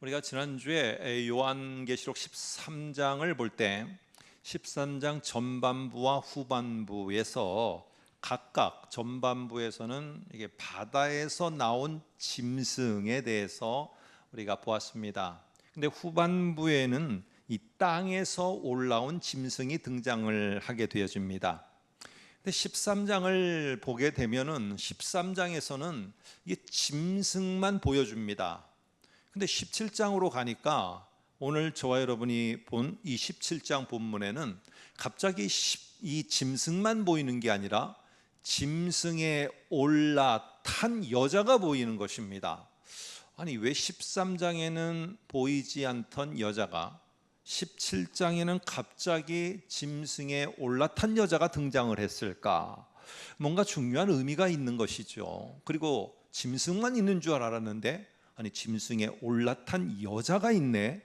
우리가 지난주에 요한계시록 13장을 볼 때 13장 전반부와 후반부에서 각각 전반부에서는 이게 바다에서 나온 짐승에 대해서 우리가 보았습니다. 근데 후반부에는 이 땅에서 올라온 짐승이 등장을 하게 되어집니다. 근데 13장을 보게 되면은 13장에서는 이게 짐승만 보여줍니다. 근데 17장으로 가니까 오늘 저와 여러분이 본 이 17장 본문에는 갑자기 이 짐승만 보이는 게 아니라 짐승에 올라탄 여자가 보이는 것입니다. 아니, 왜 13장에는 보이지 않던 여자가 17장에는 갑자기 짐승에 올라탄 여자가 등장을 했을까? 뭔가 중요한 의미가 있는 것이죠. 그리고 짐승만 있는 줄 알았는데 아니, 짐승에 올라탄 여자가 있네.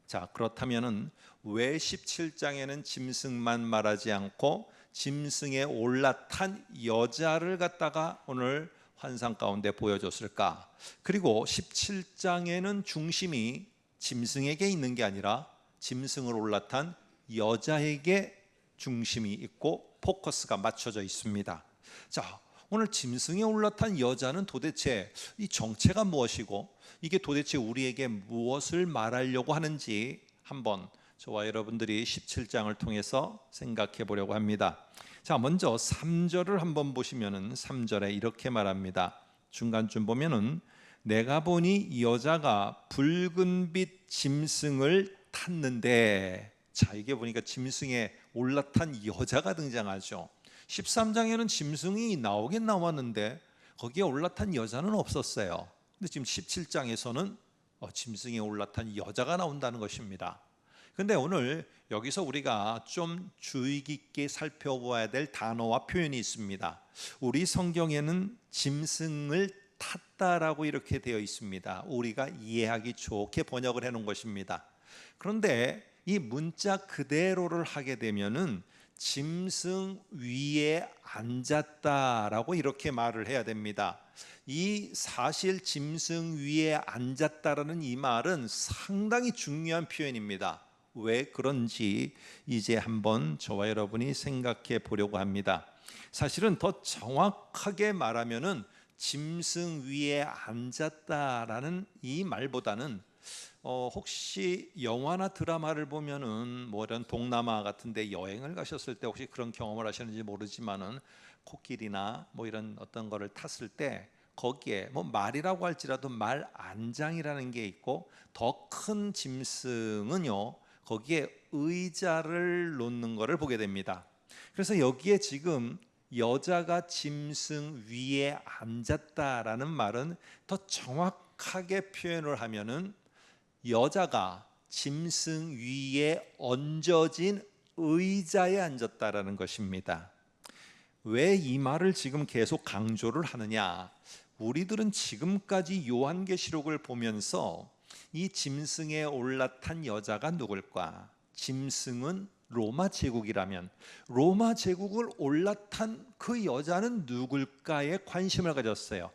자, 그렇다면은 왜 17장에는 짐승만 말하지 않고 짐승에 올라탄 여자를 갖다가 오늘 환상 가운데 보여줬을까? 그리고 17장에는 중심이 짐승에게 있는 게 아니라 짐승을 올라탄 여자에게 중심이 있고 포커스가 맞춰져 있습니다. 자, 오늘 짐승에 올라탄 여자는 도대체 이 정체가 무엇이고 이게 도대체 우리에게 무엇을 말하려고 하는지 한번 저와 여러분들이 17장을 통해서 생각해 보려고 합니다. 자, 먼저 3절을 한번 보시면은 3절에 이렇게 말합니다. 중간쯤 보면은 내가 보니 이 여자가 붉은빛 짐승을 탔는데, 자, 이게 보니까 짐승에 올라탄 여자가 등장하죠. 13장에는 짐승이 나오긴 나왔는데 거기에 올라탄 여자는 없었어요. 근데 지금 17장에서는 짐승에 올라탄 여자가 나온다는 것입니다. 근데 오늘 여기서 우리가 좀 주의 깊게 살펴봐야 될 단어와 표현이 있습니다. 우리 성경에는 짐승을 탔다라고 이렇게 되어 있습니다. 우리가 이해하기 좋게 번역을 해놓은 것입니다. 그런데 이 문자 그대로를 하게 되면은 짐승 위에 앉았다라고 이렇게 말을 해야 됩니다. 이 사실 짐승 위에 앉았다라는 이 말은 상당히 중요한 표현입니다. 왜 그런지 이제 한번 저와 여러분이 생각해 보려고 합니다. 사실은 더 정확하게 말하면은 짐승 위에 앉았다라는 이 말보다는 혹시 영화나 드라마를 보면은 뭐 이런 동남아 같은데 여행을 가셨을 때 혹시 그런 경험을 하셨는지 모르지만은 코끼리나 뭐 이런 어떤 거를 탔을 때 거기에 뭐 말이라고 할지라도 말 안장이라는 게 있고 더 큰 짐승은요 거기에 의자를 놓는 거를 보게 됩니다. 그래서 여기에 지금 여자가 짐승 위에 앉았다라는 말은 더 정확하게 표현을 하면은 여자가 짐승 위에 얹어진 의자에 앉았다라는 것입니다. 왜 이 말을 지금 계속 강조를 하느냐? 우리들은 지금까지 요한계시록을 보면서 이 짐승에 올라탄 여자가 누굴까? 짐승은 로마 제국이라면 로마 제국을 올라탄 그 여자는 누굴까에 관심을 가졌어요.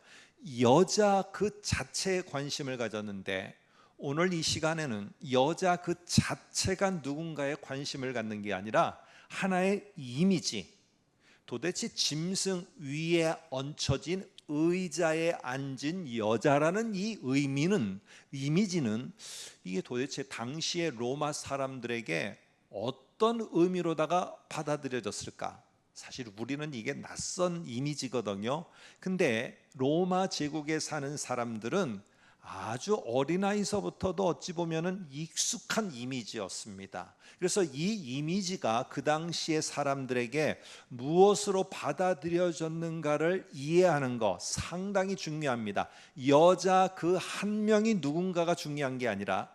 여자 그 자체에 관심을 가졌는데 오늘 이 시간에는 여자 그 자체가 누군가에 관심을 갖는 게 아니라 하나의 이미지, 도대체 짐승 위에 얹혀진 의자에 앉은 여자라는 이 이미지는 이게 도대체 당시의 로마 사람들에게 어떤 의미로다가 받아들여졌을까? 사실 우리는 이게 낯선 이미지거든요. 근데 로마 제국에 사는 사람들은 아주 어린아이서부터도 어찌 보면은 익숙한 이미지였습니다. 그래서 이 이미지가 그 당시의 사람들에게 무엇으로 받아들여졌는가를 이해하는 것 상당히 중요합니다. 여자 그 한 명이 누군가가 중요한 게 아니라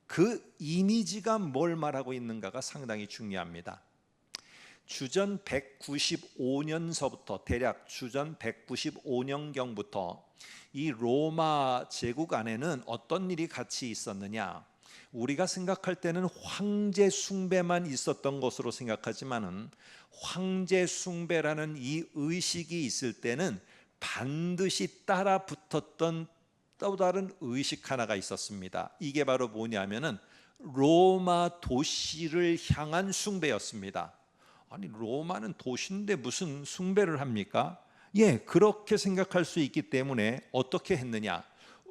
그 이미지가 뭘 말하고 있는가가 상당히 중요합니다. 주전 195년서부터 대략 주전 195년경부터 이 로마 제국 안에는 어떤 일이 같이 있었느냐? 우리가 생각할 때는 황제 숭배만 있었던 것으로 생각하지만은 황제 숭배라는 이 의식이 있을 때는 반드시 따라 붙었던 또 다른 의식 하나가 있었습니다. 이게 바로 뭐냐면은 로마 도시를 향한 숭배였습니다. 아니, 로마는 도시인데 무슨 숭배를 합니까? 예, 그렇게 생각할 수 있기 때문에 어떻게 했느냐?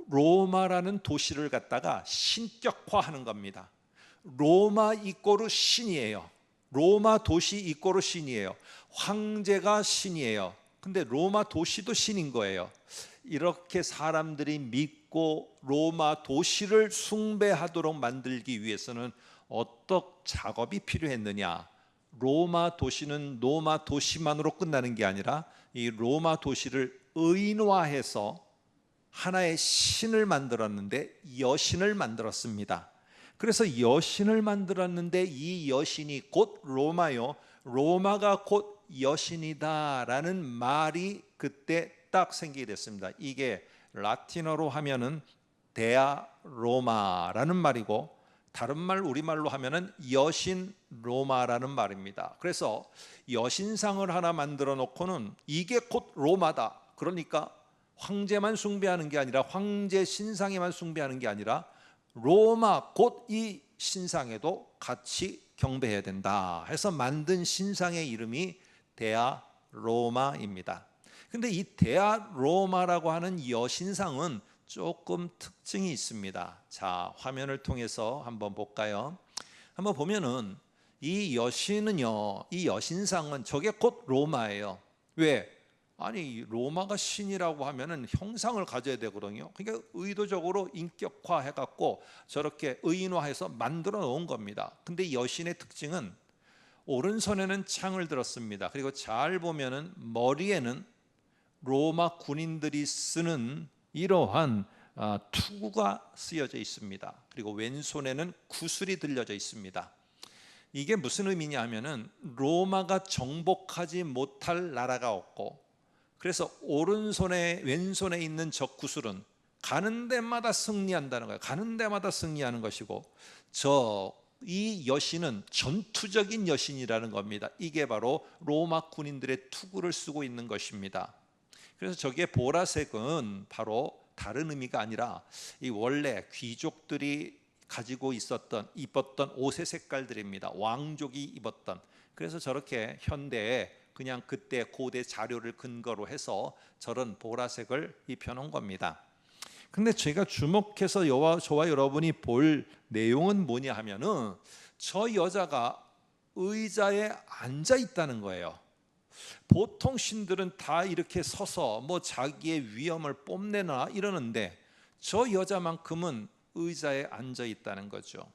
로마라는 도시를 갖다가 신격화하는 겁니다. 로마 이꼬르 신이에요. 로마 도시 이꼬르 신이에요. 황제가 신이에요. 근데 로마 도시도 신인 거예요. 이렇게 사람들이 믿고 로마 도시를 숭배하도록 만들기 위해서는 어떤 작업이 필요했느냐? 로마 도시는 로마 도시만으로 끝나는 게 아니라 이 로마 도시를 의인화해서 하나의 신을 만들었는데, 여신을 만들었습니다. 그래서 여신을 만들었는데 이 여신이 곧 로마요, 로마가 곧 여신이다라는 말이 그때 딱 생기게 됐습니다. 이게 라틴어로 하면은 데아 로마라는 말이고, 다른 말 우리말로 하면은 여신 로마라는 말입니다. 그래서 여신상을 하나 만들어 놓고는 이게 곧 로마다. 그러니까 황제만 숭배하는 게 아니라, 황제 신상에만 숭배하는 게 아니라 로마 곧 이 신상에도 같이 경배해야 된다 해서 만든 신상의 이름이 데아 로마입니다. 근데 이 데아 로마라고 하는 여신상은 조금 특징이 있습니다. 자, 화면을 통해서 한번 볼까요? 한번 보면은 이 여신은요, 이 여신상은 저게 곧 로마예요. 왜? 아니, 로마가 신이라고 하면은 형상을 가져야 되거든요. 그러니까 의도적으로 인격화해 갖고 저렇게 의인화해서 만들어 놓은 겁니다. 근데 여신의 특징은 오른손에는 창을 들었습니다. 그리고 잘 보면은 머리에는 로마 군인들이 쓰는 이러한 투구가 쓰여져 있습니다. 그리고 왼손에는 구슬이 들려져 있습니다. 이게 무슨 의미냐 하면은 로마가 정복하지 못할 나라가 없고, 그래서 오른손에 왼손에 있는 저 구슬은 가는 데마다 승리한다는 거예요. 가는 데마다 승리하는 것이고, 이 여신은 전투적인 여신이라는 겁니다. 이게 바로 로마 군인들의 투구를 쓰고 있는 것입니다. 그래서 저게 보라색은 바로 다른 의미가 아니라 이 원래 귀족들이 가지고 입었던 옷의 색깔들입니다. 왕족이 입었던. 그래서 저렇게 현대에 그냥 그때 고대 자료를 근거로 해서 저런 보라색을 입혀놓은 겁니다. 근데 제가 주목해서 저와 여러분이 볼 내용은 뭐냐 하면은 저 여자가 의자에 앉아 있다는 거예요. 보통 신들은 다 이렇게 서서 뭐 자기의 위엄을 뽐내나 이러는데 저 여자만큼은 의자에 앉아 있다는 거죠.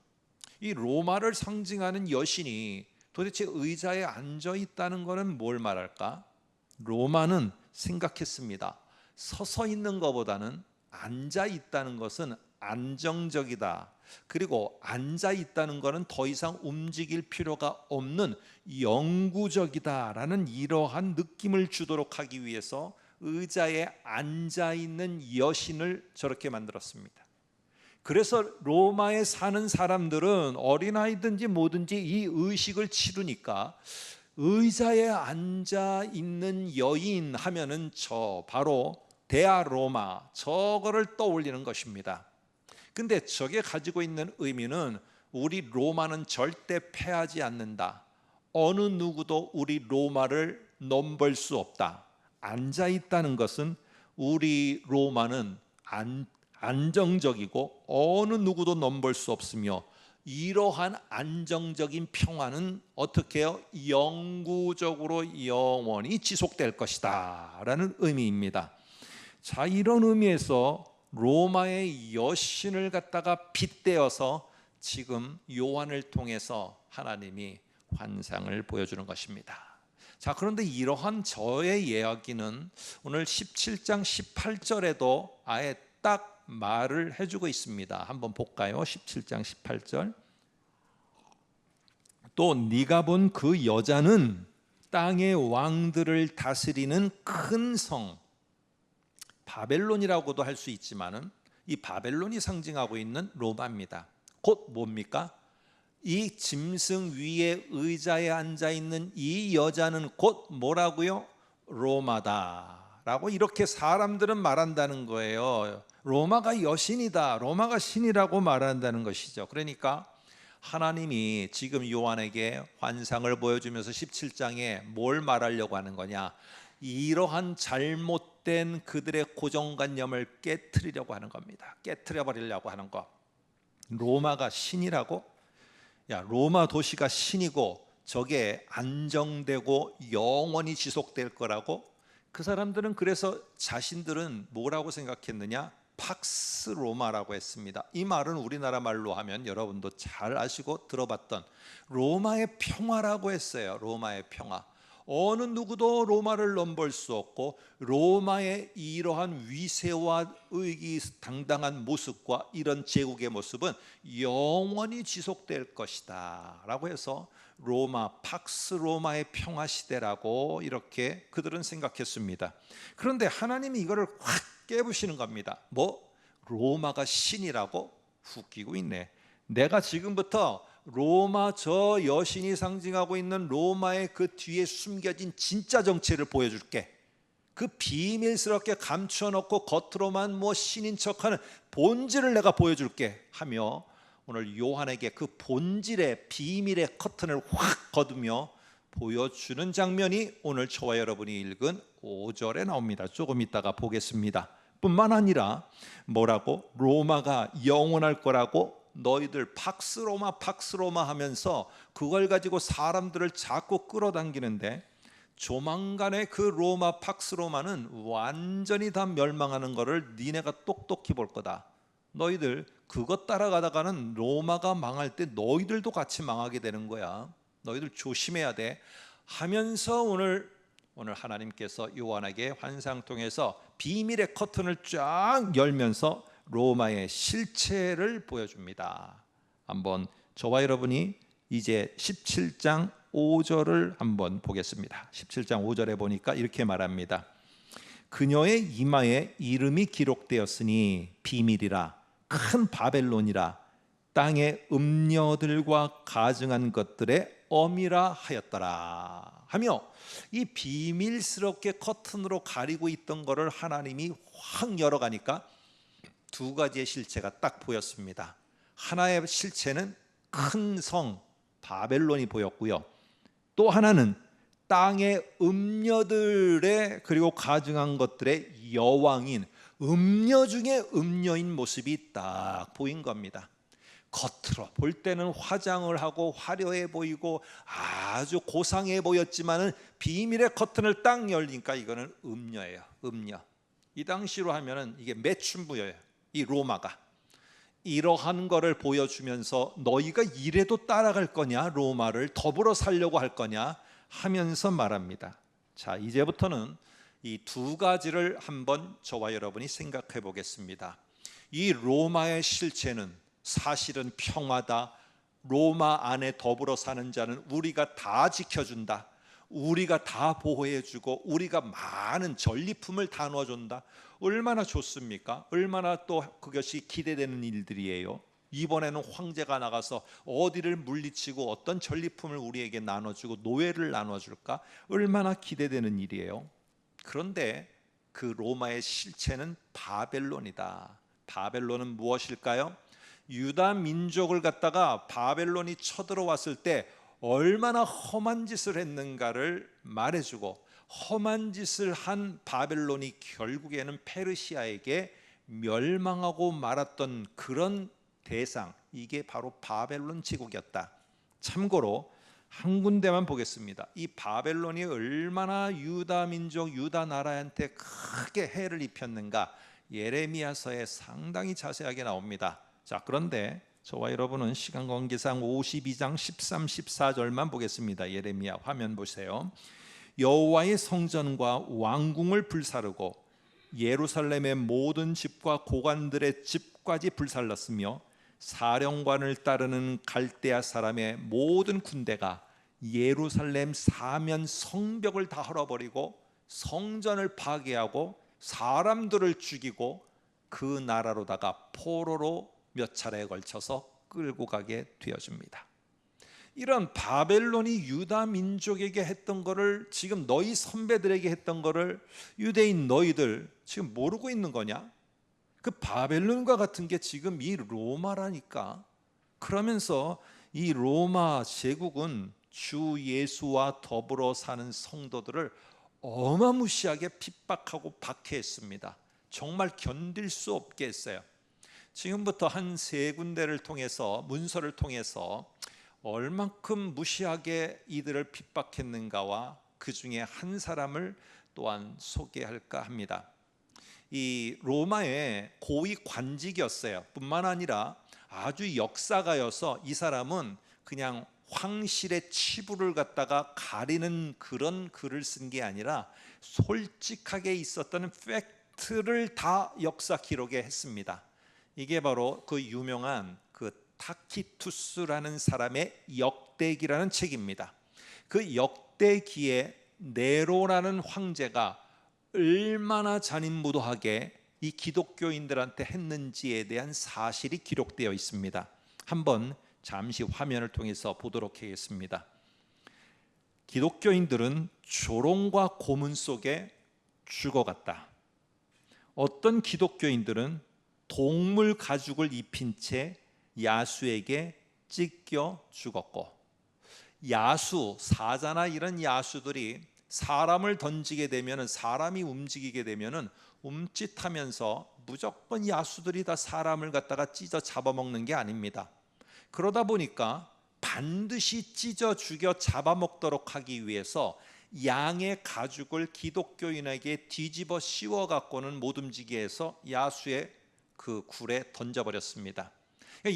이 로마를 상징하는 여신이 도대체 의자에 앉아 있다는 것은 뭘 말할까? 로마는 생각했습니다. 서서 있는 것보다는 앉아 있다는 것은 안정적이다. 그리고 앉아 있다는 것은 더 이상 움직일 필요가 없는 영구적이다라는 이러한 느낌을 주도록 하기 위해서 의자에 앉아 있는 여신을 저렇게 만들었습니다. 그래서 로마에 사는 사람들은 어린아이든지 뭐든지 이 의식을 치르니까 의자에 앉아 있는 여인 하면은 저 바로 데아 로마, 저거를 떠올리는 것입니다. 근데 저게 가지고 있는 의미는 우리 로마는 절대 패하지 않는다. 어느 누구도 우리 로마를 넘볼 수 없다. 앉아 있다는 것은 우리 로마는 안정적이고 어느 누구도 넘볼 수 없으며, 이러한 안정적인 평화는 어떻게 해요? 영구적으로 영원히 지속될 것이다 라는 의미입니다. 자, 이런 의미에서 로마의 여신을 갖다가 빗대어서 지금 요한을 통해서 하나님이 환상을 보여주는 것입니다. 자, 그런데 이러한 저의 이야기는 오늘 17장 18절에도 아예 딱 말을 해주고 있습니다. 한번 볼까요? 17장 18절. 또 네가 본 그 여자는 땅의 왕들을 다스리는 큰 성, 바벨론이라고도 할 수 있지만은 이 바벨론이 상징하고 있는 로마입니다. 곧 뭡니까? 이 짐승 위에 의자에 앉아 있는 이 여자는 곧 뭐라고요? 로마다. 라고 이렇게 사람들은 말한다는 거예요. 로마가 여신이다, 로마가 신이라고 말한다는 것이죠. 그러니까 하나님이 지금 요한에게 환상을 보여주면서 17장에 뭘 말하려고 하는 거냐, 이러한 잘못된 그들의 고정관념을 깨트리려고 하는 겁니다. 깨트려 버리려고 하는 것. 로마가 신이라고? 야, 로마 도시가 신이고 저게 안정되고 영원히 지속될 거라고? 그 사람들은 그래서 자신들은 뭐라고 생각했느냐? 팍스 로마라고 했습니다. 이 말은 우리나라 말로 하면 여러분도 잘 아시고 들어봤던 로마의 평화라고 했어요. 로마의 평화. 어느 누구도 로마를 넘볼 수 없고 로마의 이러한 위세와 의기당당한 모습과 이런 제국의 모습은 영원히 지속될 것이다 라고 해서 로마, 팍스 로마의 평화 시대라고 이렇게 그들은 생각했습니다. 그런데 하나님이 이거를 확 깨부시는 겁니다. 뭐? 로마가 신이라고? 웃기고 있네. 내가 지금부터 로마 저 여신이 상징하고 있는 로마의 그 뒤에 숨겨진 진짜 정체를 보여줄게. 그 비밀스럽게 감춰놓고 겉으로만 뭐 신인 척하는 본질을 내가 보여줄게 하며 오늘 요한에게 그 본질의 비밀의 커튼을 확 거두며 보여주는 장면이 오늘 저와 여러분이 읽은 5절에 나옵니다. 조금 이따가 보겠습니다. 뿐만 아니라 뭐라고? 로마가 영원할 거라고 너희들 팍스로마 팍스로마 하면서 그걸 가지고 사람들을 자꾸 끌어당기는데 조만간에 그 로마 팍스로마는 완전히 다 멸망하는 것을 니네가 똑똑히 볼 거다. 너희들 그것 따라가다가는 로마가 망할 때 너희들도 같이 망하게 되는 거야. 너희들 조심해야 돼 하면서 오늘 하나님께서 요한에게 환상 통해서 비밀의 커튼을 쫙 열면서 로마의 실체를 보여줍니다. 한번 저와 여러분이 이제 17장 5절을 한번 보겠습니다. 17장 5절에 보니까 이렇게 말합니다. 그녀의 이마에 이름이 기록되었으니 비밀이라 큰 바벨론이라 땅의 음녀들과 가증한 것들의 엄이라 하였더라 하며 이 비밀스럽게 커튼으로 가리고 있던 것을 하나님이 확 열어가니까 두 가지의 실체가 딱 보였습니다. 하나의 실체는 큰 성 바벨론이 보였고요. 또 하나는 땅의 음녀들의 그리고 가증한 것들의 여왕인 음녀 중에 음녀인 모습이 딱 보인 겁니다. 겉으로 볼 때는 화장을 하고 화려해 보이고 아주 고상해 보였지만은 비밀의 커튼을 딱 열리니까 이거는 음녀예요. 음녀. 이 당시로 하면은 이게 매춘부예요. 이 로마가 이러한 거를 보여주면서 너희가 이래도 따라갈 거냐, 로마를 더불어 살려고 할 거냐 하면서 말합니다. 자, 이제부터는 이 두 가지를 한번 저와 여러분이 생각해 보겠습니다. 이 로마의 실체는 사실은 평화다. 로마 안에 더불어 사는 자는 우리가 다 지켜준다. 우리가 다 보호해주고 우리가 많은 전리품을 다 넣어준다. 얼마나 좋습니까? 얼마나 또 그것이 기대되는 일들이에요. 이번에는 황제가 나가서 어디를 물리치고 어떤 전리품을 우리에게 나눠주고 노예를 나눠줄까? 얼마나 기대되는 일이에요. 그런데 그 로마의 실체는 바벨론이다. 바벨론은 무엇일까요? 유다 민족을 갖다가 바벨론이 쳐들어왔을 때 얼마나 험한 짓을 했는가를 말해주고 험한 짓을 한 바벨론이 결국에는 페르시아에게 멸망하고 말았던 그런 대상, 이게 바로 바벨론 제국이었다. 참고로 한 군데만 보겠습니다. 이 바벨론이 얼마나 유다 민족, 유다 나라한테 크게 해를 입혔는가 예레미야서에 상당히 자세하게 나옵니다. 자, 그런데 저와 여러분은 시간 관계상 52장 13, 14절만 보겠습니다. 예레미야 화면 보세요. 여호와의 성전과 왕궁을 불사르고 예루살렘의 모든 집과 고관들의 집까지 불살랐으며 사령관을 따르는 갈대아 사람의 모든 군대가 예루살렘 사면 성벽을 다 헐어버리고 성전을 파괴하고 사람들을 죽이고 그 나라로다가 포로로 몇 차례에 걸쳐서 끌고 가게 되어집니다. 이런 바벨론이 유다 민족에게 했던 거를, 지금 너희 선배들에게 했던 거를 유대인 너희들 지금 모르고 있는 거냐? 그 바벨론과 같은 게 지금 이 로마라니까. 그러면서 이 로마 제국은 주 예수와 더불어 사는 성도들을 어마무시하게 핍박하고 박해했습니다. 정말 견딜 수 없게 했어요. 지금부터 한 세 군데를 통해서, 문서를 통해서 얼만큼 무시하게 이들을 핍박했는가와 그 중에 한 사람을 또한 소개할까 합니다. 이 로마의 고위 관직이었어요. 뿐만 아니라 아주 역사가여서 이 사람은 그냥 황실의 치부를 갖다가 가리는 그런 글을 쓴 게 아니라 솔직하게 있었던 팩트를 다 역사 기록에 했습니다. 이게 바로 그 유명한 그 타키투스라는 사람의 역대기라는 책입니다. 그 역대기에 네로라는 황제가 얼마나 잔인무도하게 이 기독교인들한테 했는지에 대한 사실이 기록되어 있습니다. 한번 잠시 화면을 통해서 보도록 하겠습니다. 기독교인들은 조롱과 고문 속에 죽어갔다. 어떤 기독교인들은 동물 가죽을 입힌 채 야수에게 찢겨 죽었고, 야수, 사자나 이런 야수들이 사람을 던지게 되면, 사람이 움직이게 되면 움찔하면서 무조건 야수들이 다 사람을 갖다가 찢어 잡아먹는 게 아닙니다. 그러다 보니까 반드시 찢어 죽여 잡아먹도록 하기 위해서 양의 가죽을 기독교인에게 뒤집어 씌워 갖고는 못 움직이게 해서 야수의 그 굴에 던져버렸습니다.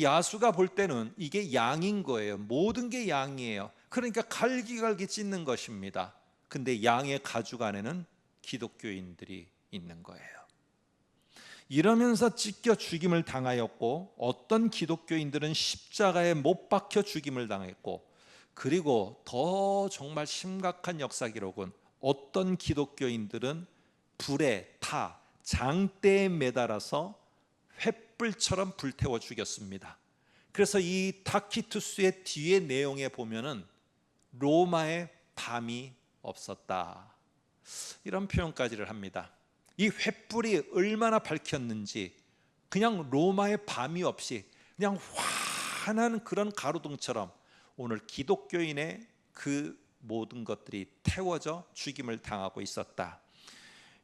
야수가 볼 때는 이게 양인 거예요. 모든 게 양이에요. 그러니까 갈기갈기 찢는 것입니다. 근데 양의 가죽 안에는 기독교인들이 있는 거예요. 이러면서 찢겨 죽임을 당하였고, 어떤 기독교인들은 십자가에 못 박혀 죽임을 당했고, 그리고 더 정말 심각한 역사 기록은 어떤 기독교인들은 불에 타 장대에 매달아서 횃불처럼 불태워 죽였습니다. 그래서 이 타키투스의 뒤에 내용에 보면은 로마의 밤이 없었다, 이런 표현까지를 합니다. 이 횃불이 얼마나 밝혔는지, 그냥 로마의 밤이 없이 그냥 환한 그런 가로등처럼 오늘 기독교인의 그 모든 것들이 태워져 죽임을 당하고 있었다.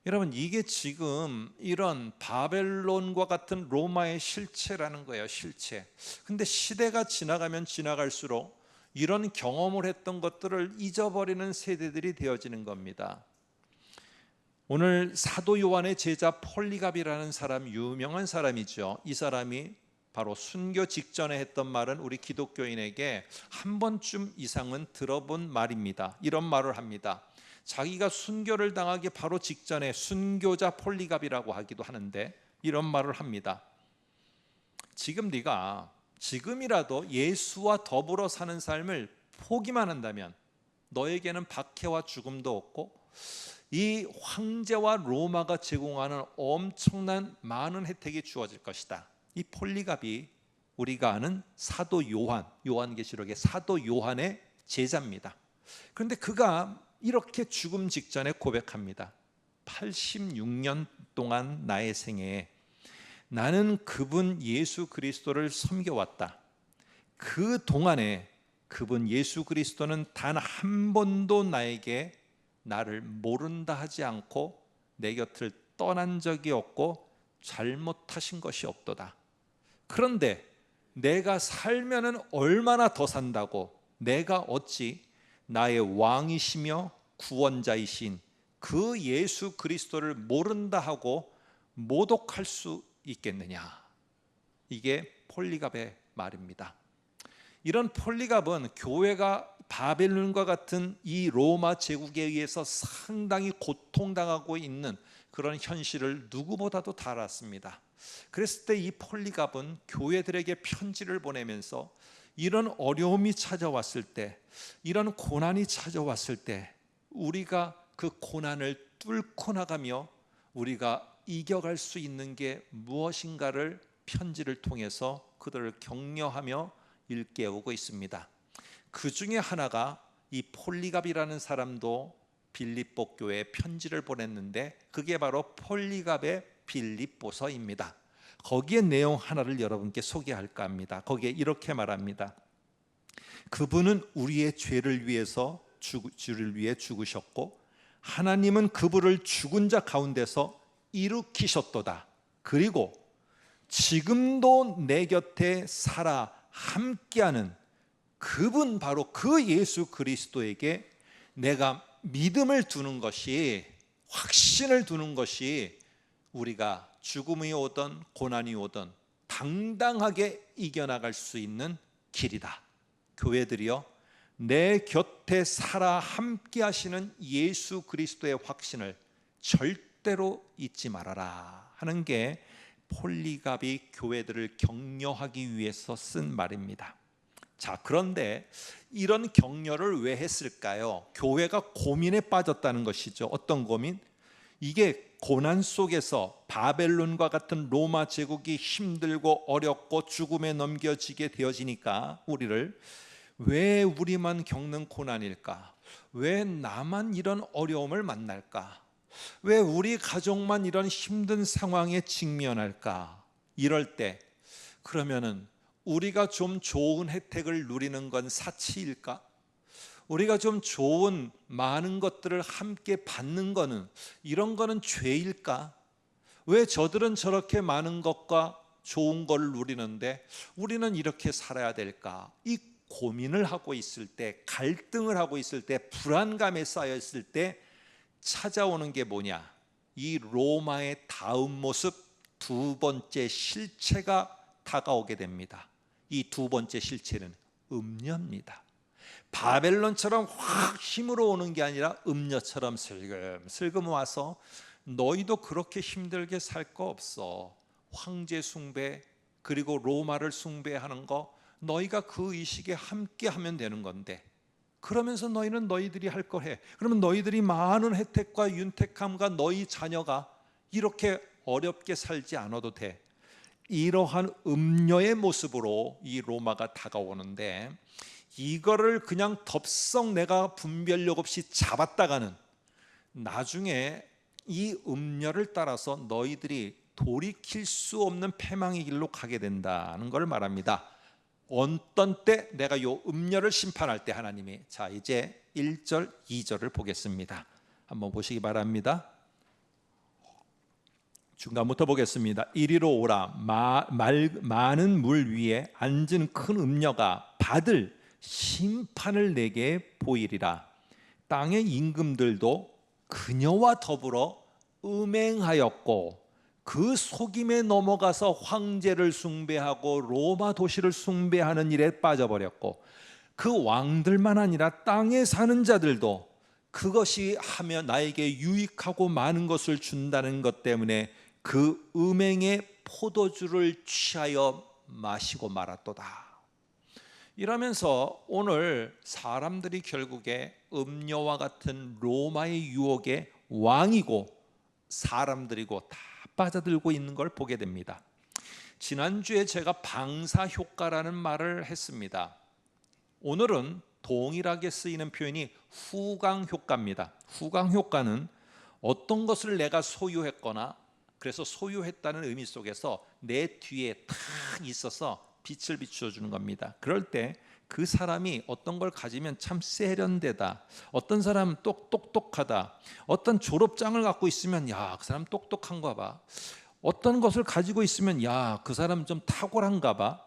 여러분, 이게 지금 이런 바벨론과 같은 로마의 실체라는 거예요. 실체. 근데 시대가 지나가면 지나갈수록 이런 경험을 했던 것들을 잊어버리는 세대들이 되어지는 겁니다. 오늘 사도 요한의 제자 폴리갑이라는 사람, 유명한 사람이죠. 이 사람이 바로 순교 직전에 했던 말은 우리 기독교인에게 한 번쯤 이상은 들어본 말입니다. 이런 말을 합니다. 자기가 순교를 당하기 바로 직전에 순교자 폴리갑이라고 하기도 하는데, 이런 말을 합니다. 지금 네가 지금이라도 예수와 더불어 사는 삶을 포기만 한다면 너에게는 박해와 죽음도 없고 이 황제와 로마가 제공하는 엄청난 많은 혜택이 주어질 것이다. 이 폴리갑이 우리가 아는 사도 요한, 요한계시록의 사도 요한의 제자입니다. 그런데 그가 이렇게 죽음 직전에 고백합니다. 86년 동안 나의 생애에 나는 그분 예수 그리스도를 섬겨왔다. 그 동안에 그분 예수 그리스도는 단 한 번도 나에게 나를 모른다 하지 않고 내 곁을 떠난 적이 없고 잘못하신 것이 없도다. 그런데 내가 살면은 얼마나 더 산다고, 내가 어찌 나의 왕이시며 구원자이신 그 예수 그리스도를 모른다 하고 모독할 수 있겠느냐. 이게 폴리갑의 말입니다. 이런 폴리갑은 교회가 바벨론과 같은 이 로마 제국에 의해서 상당히 고통당하고 있는 그런 현실을 누구보다도 다 알았습니다. 그랬을 때 이 폴리갑은 교회들에게 편지를 보내면서 이런 어려움이 찾아왔을 때, 이런 고난이 찾아왔을 때 우리가 그 고난을 뚫고 나가며 우리가 이겨갈 수 있는 게 무엇인가를 편지를 통해서 그들을 격려하며 일깨우고 있습니다. 그 중에 하나가 이 폴리갑이라는 사람도 빌립보 교회에 편지를 보냈는데 그게 바로 폴리갑의 빌립보서입니다. 거기에 내용 하나를 여러분께 소개할까 합니다. 거기에 이렇게 말합니다. 그분은 우리의 죄를 위해서 주를 위해 죽으셨고 하나님은 그분을 죽은 자 가운데서 일으키셨도다. 그리고 지금도 내 곁에 살아 함께하는 그분, 바로 그 예수 그리스도에게 내가 믿음을 두는 것이, 확신을 두는 것이 우리가 죽음이 오든 고난이 오든 당당하게 이겨나갈 수 있는 길이다. 교회들이여, 내 곁에 살아 함께 하시는 예수 그리스도의 확신을 절대로 잊지 말아라 하는 게 폴리갑이 교회들을 격려하기 위해서 쓴 말입니다. 자, 그런데 이런 격려를 왜 했을까요? 교회가 고민에 빠졌다는 것이죠. 어떤 고민? 이게 고난 속에서 바벨론과 같은 로마 제국이 힘들고 어렵고 죽음에 넘겨지게 되어지니까 우리를, 왜 우리만 겪는 고난일까? 왜 나만 이런 어려움을 만날까? 왜 우리 가족만 이런 힘든 상황에 직면할까? 이럴 때 그러면은 우리가 좀 좋은 혜택을 누리는 건 사치일까? 우리가 좀 좋은 많은 것들을 함께 받는 거는, 이런 거는 죄일까? 왜 저들은 저렇게 많은 것과 좋은 걸 누리는데 우리는 이렇게 살아야 될까? 이 고민을 하고 있을 때, 갈등을 하고 있을 때, 불안감에 쌓여 있을 때 찾아오는 게 뭐냐? 이 로마의 다음 모습, 두 번째 실체가 다가오게 됩니다. 이 두 번째 실체는 음녀입니다. 바벨론처럼 확 힘으로 오는 게 아니라 음녀처럼 슬금슬금 와서 너희도 그렇게 힘들게 살 거 없어. 황제 숭배 그리고 로마를 숭배하는 거 너희가 그 의식에 함께 하면 되는 건데, 그러면서 너희는 너희들이 할 거 해. 그러면 너희들이 많은 혜택과 윤택함과 너희 자녀가 이렇게 어렵게 살지 않아도 돼. 이러한 음녀의 모습으로 이 로마가 다가오는데, 이거를 그냥 덥석 내가 분별력 없이 잡았다가는 나중에 이 음녀를 따라서 너희들이 돌이킬 수 없는 패망의 길로 가게 된다는 걸 말합니다. 어떤 때 내가 이 음녀를 심판할 때 하나님이, 자 이제 1절 2절을 보겠습니다. 한번 보시기 바랍니다. 중간부터 보겠습니다. 이리로 오라. 많은 물 위에 앉은 큰 음녀가 받을 심판을 내게 보이리라. 땅의 임금들도 그녀와 더불어 음행하였고 그 속임에 넘어가서 황제를 숭배하고 로마 도시를 숭배하는 일에 빠져버렸고, 그 왕들만 아니라 땅에 사는 자들도 그것이 하며 나에게 유익하고 많은 것을 준다는 것 때문에 그 음행의 포도주를 취하여 마시고 말았도다. 이러면서 오늘 사람들이 결국에 음녀와 같은 로마의 유혹의 왕이고 사람들이고 다 빠져들고 있는 걸 보게 됩니다. 지난주에 제가 방사효과라는 말을 했습니다. 오늘은 동일하게 쓰이는 표현이 후광효과입니다. 후광효과는 어떤 것을 내가 소유했거나, 그래서 소유했다는 의미 속에서 내 뒤에 탁 있어서 빛을 비춰주는 겁니다. 그럴 때 그 사람이 어떤 걸 가지면 참 세련되다, 어떤 사람은 똑똑하다, 어떤 졸업장을 갖고 있으면 야, 그 사람 똑똑한가 봐, 어떤 것을 가지고 있으면 야, 그 사람 좀 탁월한가 봐,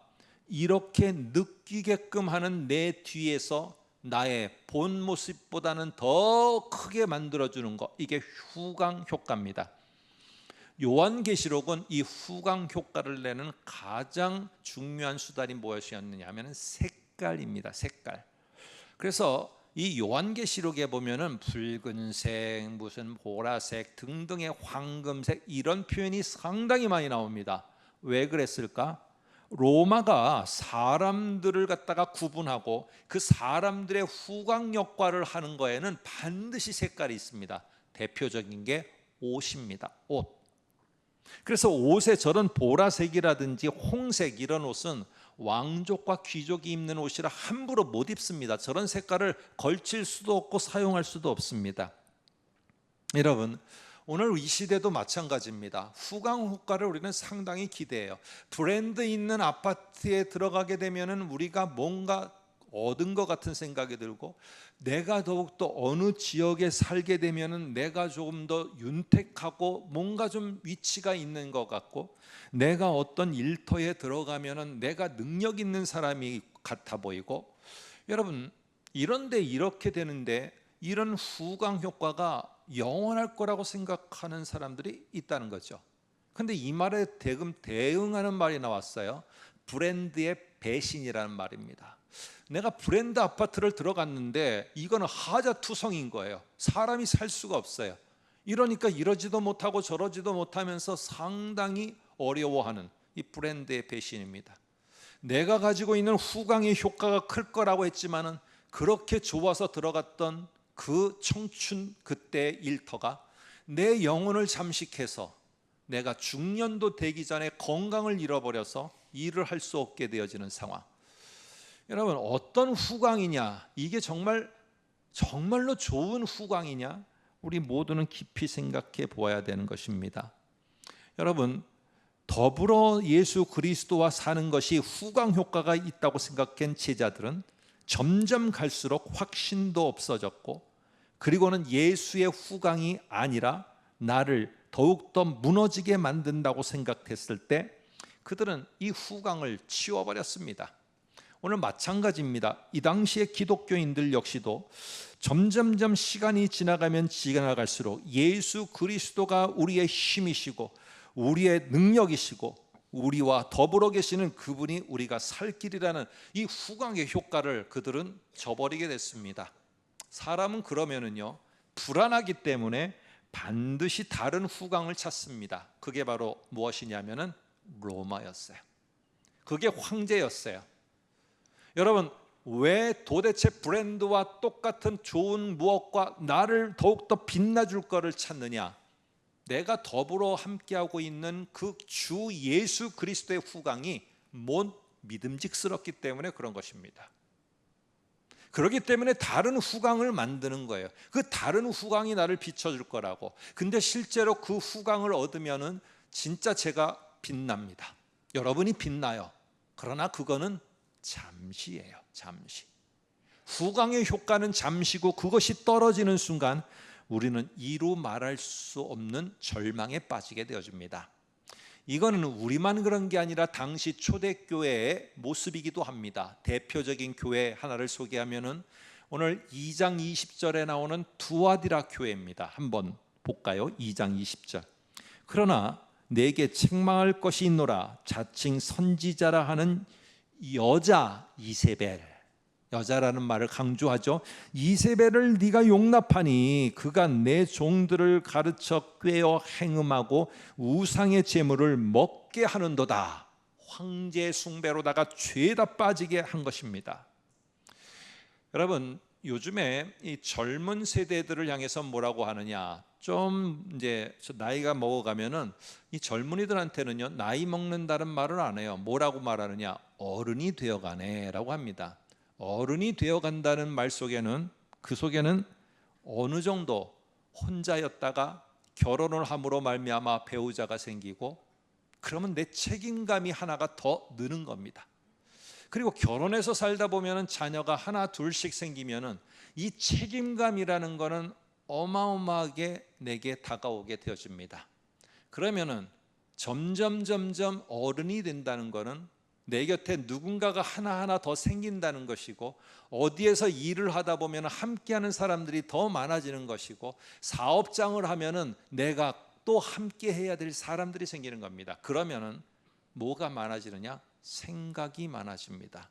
이렇게 느끼게끔 하는 내 뒤에서 나의 본 모습보다는 더 크게 만들어주는 것, 이게 후광 효과입니다. 요한계시록은 이 후광 효과를 내는 가장 중요한 수단이 무엇이었느냐 하면 색깔입니다. 색깔. 그래서 이 요한계시록에 보면은 붉은색, 무슨 보라색 등등의 황금색, 이런 표현이 상당히 많이 나옵니다. 왜 그랬을까? 로마가 사람들을 갖다가 구분하고 그 사람들의 후광 역할을 하는 거에는 반드시 색깔이 있습니다. 대표적인 게 옷입니다. 옷. 그래서 옷에 저런 보라색이라든지 홍색, 이런 옷은 왕족과 귀족이 입는 옷이라 함부로 못 입습니다. 저런 색깔을 걸칠 수도 없고 사용할 수도 없습니다. 여러분, 오늘 이 시대도 마찬가지입니다. 후광 효과를 우리는 상당히 기대해요. 브랜드 있는 아파트에 들어가게 되면은 우리가 뭔가 얻은 것 같은 생각이 들고, 내가 더욱더 어느 지역에 살게 되면은 내가 조금 더 윤택하고 뭔가 좀 위치가 있는 것 같고, 내가 어떤 일터에 들어가면은 내가 능력 있는 사람이 같아 보이고, 여러분, 이런데 이렇게 되는데 이런 후광 효과가 영원할 거라고 생각하는 사람들이 있다는 거죠. 근데 이 말에 대응하는 말이 나왔어요. 브랜드의 배신이라는 말입니다. 내가 브랜드 아파트를 들어갔는데 이거는 하자투성인 거예요. 사람이 살 수가 없어요. 이러니까 이러지도 못하고 저러지도 못하면서 상당히 어려워하는 이 브랜드의 배신입니다. 내가 가지고 있는 후광의 효과가 클 거라고 했지만은 그렇게 좋아서 들어갔던 그 청춘 그때의 일터가 내 영혼을 잠식해서 내가 중년도 되기 전에 건강을 잃어버려서 일을 할 수 없게 되어지는 상황. 여러분, 어떤 후광이냐, 이게 정말로 좋은 후광이냐, 우리 모두는 깊이 생각해 보아야 되는 것입니다. 여러분, 더불어 예수 그리스도와 사는 것이 후광 효과가 있다고 생각한 제자들은 점점 갈수록 확신도 없어졌고, 그리고는 예수의 후광이 아니라 나를 더욱더 무너지게 만든다고 생각했을 때 그들은 이 후광을 치워버렸습니다. 오늘 마찬가지입니다. 이 당시의 기독교인들 역시도 점점점 시간이 지나가면 지나갈수록 예수 그리스도가 우리의 힘이시고 우리의 능력이시고 우리와 더불어 계시는 그분이 우리가 살 길이라는 이 후광의 효과를 그들은 저버리게 됐습니다. 사람은 그러면은요, 불안하기 때문에 반드시 다른 후광을 찾습니다. 그게 바로 무엇이냐면은 로마였어요. 그게 황제였어요. 여러분, 왜 도대체 브랜드와 똑같은 좋은 무엇과 나를 더욱더 빛나줄 거를 찾느냐? 내가 더불어 함께하고 있는 그 주 예수 그리스도의 후광이 못 믿음직스럽기 때문에 그런 것입니다. 그렇기 때문에 다른 후광을 만드는 거예요. 그 다른 후광이 나를 비춰줄 거라고. 근데 실제로 그 후광을 얻으면은 진짜 제가 빛납니다. 여러분이 빛나요. 그러나 그거는 잠시예요. 잠시. 후광의 효과는 잠시고 그것이 떨어지는 순간 우리는 이루 말할 수 없는 절망에 빠지게 되어집니다. 이거는 우리만 그런 게 아니라 당시 초대교회의 모습이기도 합니다. 대표적인 교회 하나를 소개하면은 오늘 2장 20절에 나오는 두아디라 교회입니다. 한번 볼까요? 2장 20절. 그러나 내게 책망할 것이 있노라. 자칭 선지자라 하는 여자 이세벨, 여자라는 말을 강조하죠. 이세벨을 네가 용납하니 그가 내 종들을 가르쳐 꾀어 행음하고 우상의 제물을 먹게 하는도다. 황제 숭배로다가 죄다 빠지게 한 것입니다. 여러분, 요즘에 이 젊은 세대들을 향해서 뭐라고 하느냐? 좀 이제 나이가 먹어가면은 이 젊은이들한테는요, 나이 먹는다는 말을 안 해요. 뭐라고 말하느냐? 어른이 되어가네라고 합니다. 어른이 되어간다는 말 속에는, 그 속에는 어느 정도 혼자였다가 결혼을 함으로 말미암아 배우자가 생기고, 그러면 내 책임감이 하나가 더 느는 겁니다. 그리고 결혼해서 살다 보면은 자녀가 하나 둘씩 생기면은 이 책임감이라는 거는 어마어마하게 내게 다가오게 되어집니다. 그러면은 점점 어른이 된다는 거는 내 곁에 누군가가 하나하나 더 생긴다는 것이고, 어디에서 일을 하다 보면 함께하는 사람들이 더 많아지는 것이고, 사업장을 하면은 내가 또 함께 해야 될 사람들이 생기는 겁니다. 그러면은 뭐가 많아지느냐? 생각이 많아집니다.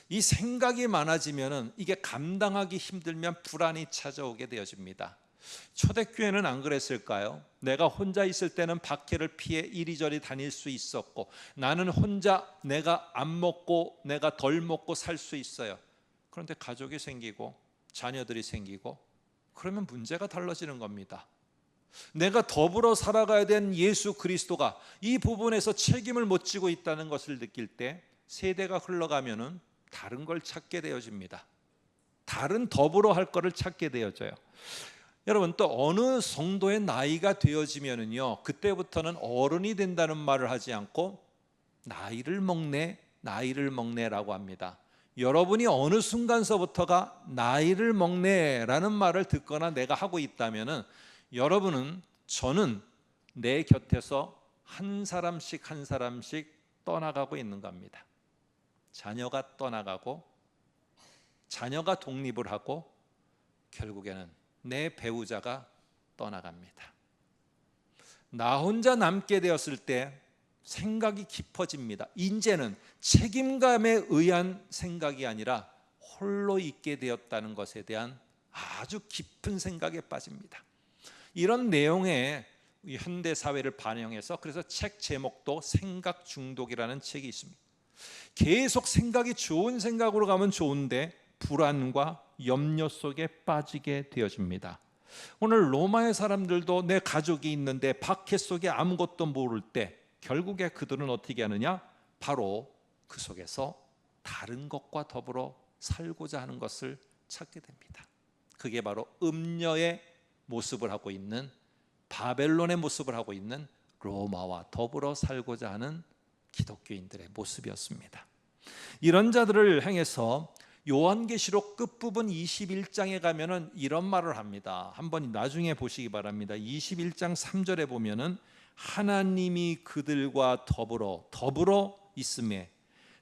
이 생각이 많아지면은 이게 감당하기 힘들면 불안이 찾아오게 되어집니다. 초대교회는 안 그랬을까요? 내가 혼자 있을 때는 박해를 피해 이리저리 다닐 수 있었고, 나는 혼자 내가 안 먹고 내가 덜 먹고 살 수 있어요. 그런데 가족이 생기고 자녀들이 생기고 그러면 문제가 달라지는 겁니다. 내가 더불어 살아가야 된 예수 그리스도가 이 부분에서 책임을 못 지고 있다는 것을 느낄 때 세대가 흘러가면은 다른 걸 찾게 되어집니다. 다른 더불어 할 거를 찾게 되어져요. 여러분, 또 어느 정도의 나이가 되어지면은요, 그때부터는 어른이 된다는 말을 하지 않고 나이를 먹네라고 합니다. 여러분이 어느 순간서부터가 나이를 먹네라는 말을 듣거나 내가 하고 있다면은 여러분은, 저는 내 곁에서 한 사람씩 한 사람씩 떠나가고 있는 겁니다. 자녀가 떠나가고, 자녀가 독립을 하고, 결국에는 내 배우자가 떠나갑니다. 나 혼자 남게 되었을 때 생각이 깊어집니다. 이제는 책임감에 의한 생각이 아니라 홀로 있게 되었다는 것에 대한 아주 깊은 생각에 빠집니다. 이런 내용의 현대 사회를 반영해서, 그래서 책 제목도 생각 중독이라는 책이 있습니다. 계속 생각이 좋은 생각으로 가면 좋은데 불안과 염려 속에 빠지게 되어집니다. 오늘 로마의 사람들도 내 가족이 있는데 박해 속에 아무것도 모를 때 결국에 그들은 어떻게 하느냐? 바로 그 속에서 다른 것과 더불어 살고자 하는 것을 찾게 됩니다. 그게 바로 음녀의 모습을 하고 있는, 바벨론의 모습을 하고 있는 로마와 더불어 살고자 하는 기독교인들의 모습이었습니다. 이런 자들을 향해서 요한계시록 끝부분 21장에 가면은 이런 말을 합니다. 한번 나중에 보시기 바랍니다. 21장 3절에 보면은 하나님이 그들과 더불어 있음에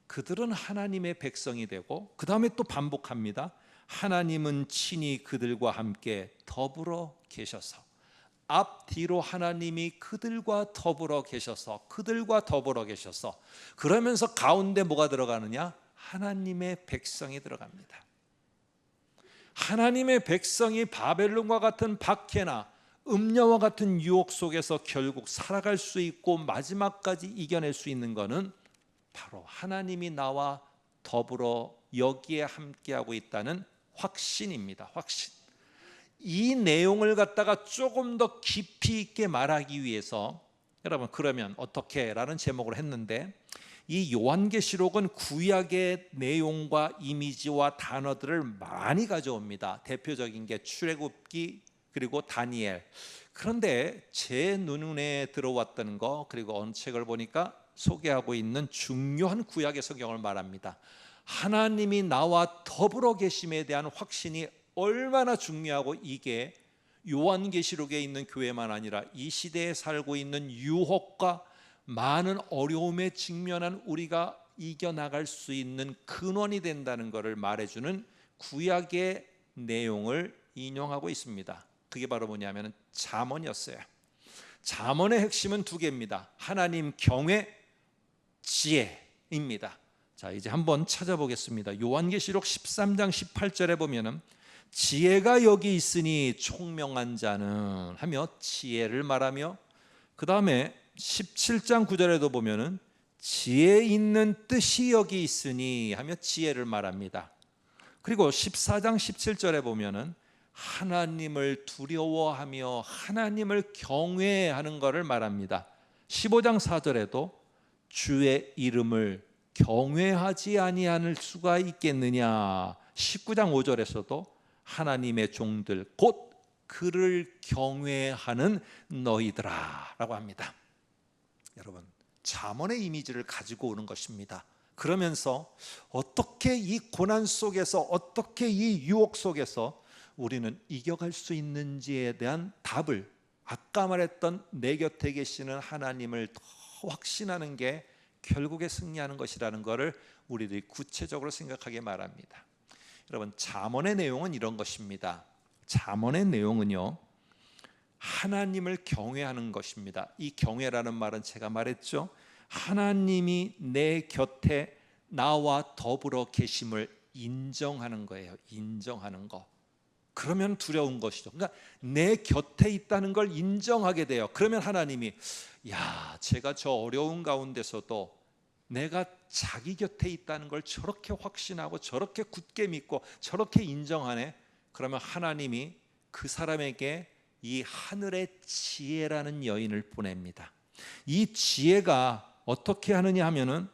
그들은 하나님의 백성이 되고, 그 다음에 또 반복합니다. 하나님은 친히 그들과 함께 더불어 계셔서, 앞뒤로 하나님이 그들과 더불어 계셔서, 그러면서 가운데 뭐가 들어가느냐? 하나님의 백성이 들어갑니다. 하나님의 백성이 바벨론과 같은 박해나 음녀와 같은 유혹 속에서 결국 살아갈 수 있고 마지막까지 이겨낼 수 있는 것은 바로 하나님이 나와 더불어 여기에 함께하고 있다는 확신입니다. 확신. 이 내용을 갖다가 조금 더 깊이 있게 말하기 위해서, 여러분, 그러면 어떻게? 라는 제목으로 했는데, 이 요한계시록은 구약의 내용과 이미지와 단어들을 많이 가져옵니다. 대표적인 게 출애굽기, 그리고 다니엘. 그런데 제 눈에 들어왔던 거, 그리고 어느 책을 보니까 소개하고 있는 중요한 구약의 성경을 말합니다. 하나님이 나와 더불어 계심에 대한 확신이 얼마나 중요하고, 이게 요한계시록에 있는 교회만 아니라 이 시대에 살고 있는 유혹과 많은 어려움에 직면한 우리가 이겨나갈 수 있는 근원이 된다는 것을 말해주는 구약의 내용을 인용하고 있습니다. 그게 바로 뭐냐면 잠언이었어요. 잠언의 핵심은 두 개입니다. 하나님 경외, 지혜입니다. 자, 이제 한번 찾아보겠습니다. 요한계시록 13장 18절에 보면은 지혜가 여기 있으니 총명한 자는 하며 지혜를 말하며, 그 다음에 17장 9절에도 보면은 지혜 있는 뜻이 여기 있으니 하며 지혜를 말합니다. 그리고 14장 17절에 보면은 하나님을 두려워하며 하나님을 경외하는 것을 말합니다. 15장 4절에도 주의 이름을 경외하지 아니할 수가 있겠느냐. 19장 5절에서도 하나님의 종들 곧 그를 경외하는 너희들아 라고 합니다. 여러분, 잠언의 이미지를 가지고 오는 것입니다. 그러면서 어떻게 이 고난 속에서, 어떻게 이 유혹 속에서 우리는 이겨갈 수 있는지에 대한 답을, 아까 말했던 내 곁에 계시는 하나님을 더 확신하는 게 결국에 승리하는 것이라는 것을 우리들이 구체적으로 생각하게 말합니다. 여러분, 잠언의 내용은 이런 것입니다. 잠언의 내용은요, 하나님을 경외하는 것입니다. 이 경외라는 말은 제가 말했죠. 하나님이 내 곁에 나와 더불어 계심을 인정하는 거예요. 인정하는 거. 그러면 두려운 것이죠. 그러니까 내 곁에 있다는 걸 인정하게 돼요. 그러면 하나님이, 야, 제가 저 어려운 가운데서도 내가 자기 곁에 있다는 걸 저렇게 확신하고 저렇게 굳게 믿고 저렇게 인정하네. 그러면 하나님이 그 사람에게 이 하늘의 지혜라는 여인을 보냅니다. 이 지혜가 어떻게 하느냐 하면은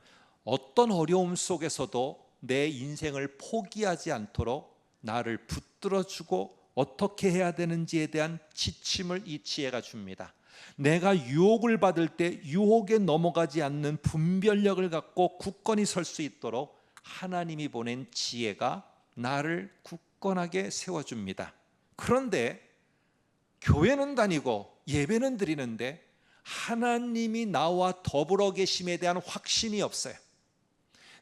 어떤 어려움 속에서도 내 인생을 포기하지 않도록 나를 붙들어주고 어떻게 해야 되는지에 대한 지침을 이 지혜가 줍니다. 내가 유혹을 받을 때 유혹에 넘어가지 않는 분별력을 갖고 굳건히 설 수 있도록 하나님이 보낸 지혜가 나를 굳건하게 세워줍니다. 그런데 교회는 다니고 예배는 드리는데 하나님이 나와 더불어 계심에 대한 확신이 없어요.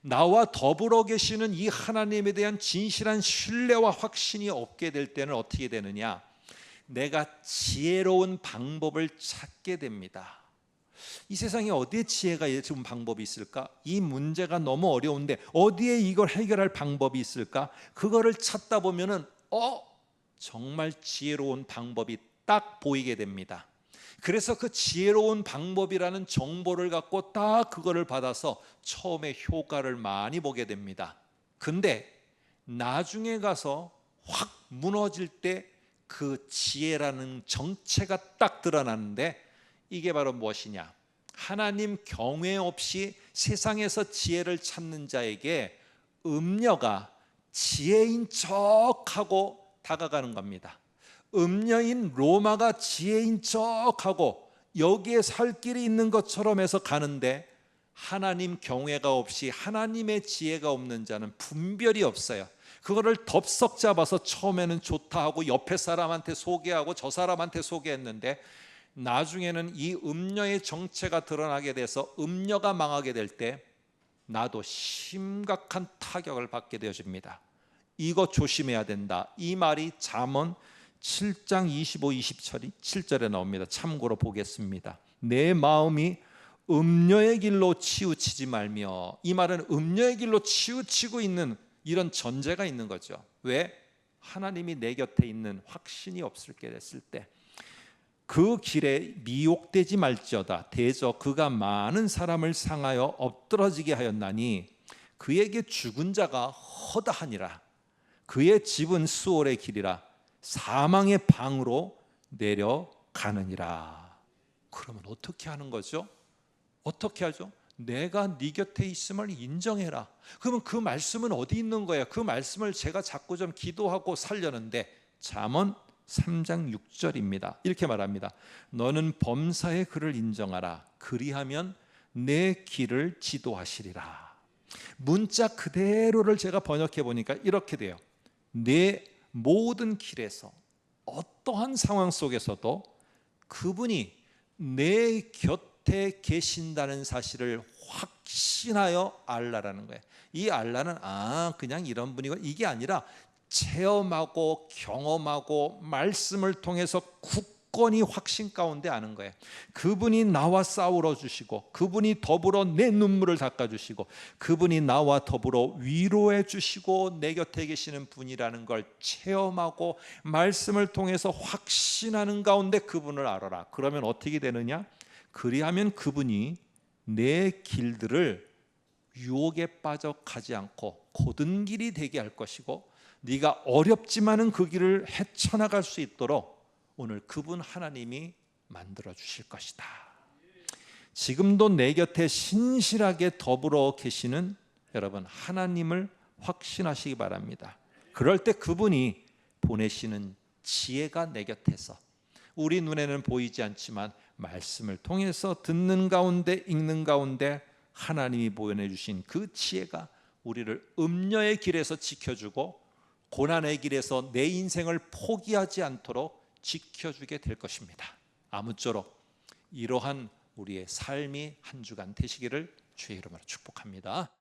나와 더불어 계시는 이 하나님에 대한 진실한 신뢰와 확신이 없게 될 때는 어떻게 되느냐? 내가 지혜로운 방법을 찾게 됩니다. 이 세상에 어디에 지혜가 좋은 방법이 있을까? 이 문제가 너무 어려운데 어디에 이걸 해결할 방법이 있을까? 그거를 찾다 보면은 정말 지혜로운 방법이 딱 보이게 됩니다. 그래서 그 지혜로운 방법이라는 정보를 갖고 딱 그거를 받아서 처음에 효과를 많이 보게 됩니다. 근데 나중에 가서 확 무너질 때 그 지혜라는 정체가 딱 드러나는데 이게 바로 무엇이냐? 하나님 경외 없이 세상에서 지혜를 찾는 자에게 음녀가 지혜인 척하고 다가가는 겁니다. 음녀인 로마가 지혜인 척하고 여기에 살 길이 있는 것처럼 해서 가는데 하나님 경외가 없이 하나님의 지혜가 없는 자는 분별이 없어요. 그거를 덥석 잡아서 처음에는 좋다 하고 옆에 사람한테 소개하고 저 사람한테 소개했는데 나중에는 이 음녀의 정체가 드러나게 돼서 음녀가 망하게 될 때 나도 심각한 타격을 받게 되어집니다. 이거 조심해야 된다. 이 말이 잠언 7장 25, 27절에 나옵니다. 참고로 보겠습니다. 내 마음이 음녀의 길로 치우치지 말며. 이 말은 음녀의 길로 치우치고 있는 이런 전제가 있는 거죠. 왜? 하나님이 내 곁에 있는 확신이 없게 됐을 때 그 길에 미혹되지 말지어다. 대저 그가 많은 사람을 상하여 엎드러지게 하였나니 그에게 죽은 자가 허다하니라. 그의 집은 수월의 길이라 사망의 방으로 내려가느니라. 그러면 어떻게 하는 거죠? 어떻게 하죠? 내가 네 곁에 있음을 인정해라. 그러면 그 말씀은 어디 있는 거야? 그 말씀을 제가 자꾸 좀 기도하고 살려는데 잠언 3장 6절입니다. 이렇게 말합니다. 너는 범사의 그를 인정하라. 그리하면 내 길을 지도하시리라. 문자 그대로를 제가 번역해 보니까 이렇게 돼요. 내 모든 길에서 어떠한 상황 속에서도 그분이 내 곁에 계신다는 사실을 확신하여 알라라는 거예요. 이 알라는 그냥 이런 분이고 이게 아니라 체험하고 경험하고 말씀을 통해서 굳건히 확신 가운데 아는 거예요. 그분이 나와 싸우러 주시고 그분이 더불어 내 눈물을 닦아주시고 그분이 나와 더불어 위로해 주시고 내 곁에 계시는 분이라는 걸 체험하고 말씀을 통해서 확신하는 가운데 그분을 알아라. 그러면 어떻게 되느냐? 그리하면 그분이 내 길들을 유혹에 빠져 가지 않고 곧은 길이 되게 할 것이고 네가 어렵지만은 그 길을 헤쳐나갈 수 있도록 오늘 그분 하나님이 만들어 주실 것이다. 지금도 내 곁에 신실하게 더불어 계시는 여러분 하나님을 확신하시기 바랍니다. 그럴 때 그분이 보내시는 지혜가 내 곁에서 우리 눈에는 보이지 않지만 말씀을 통해서 듣는 가운데 읽는 가운데 하나님이 보내주신 그 지혜가 우리를 음녀의 길에서 지켜주고 고난의 길에서 내 인생을 포기하지 않도록 지켜주게 될 것입니다. 아무쪼록 이러한 우리의 삶이 한 주간 되시기를 주의 이름으로 축복합니다.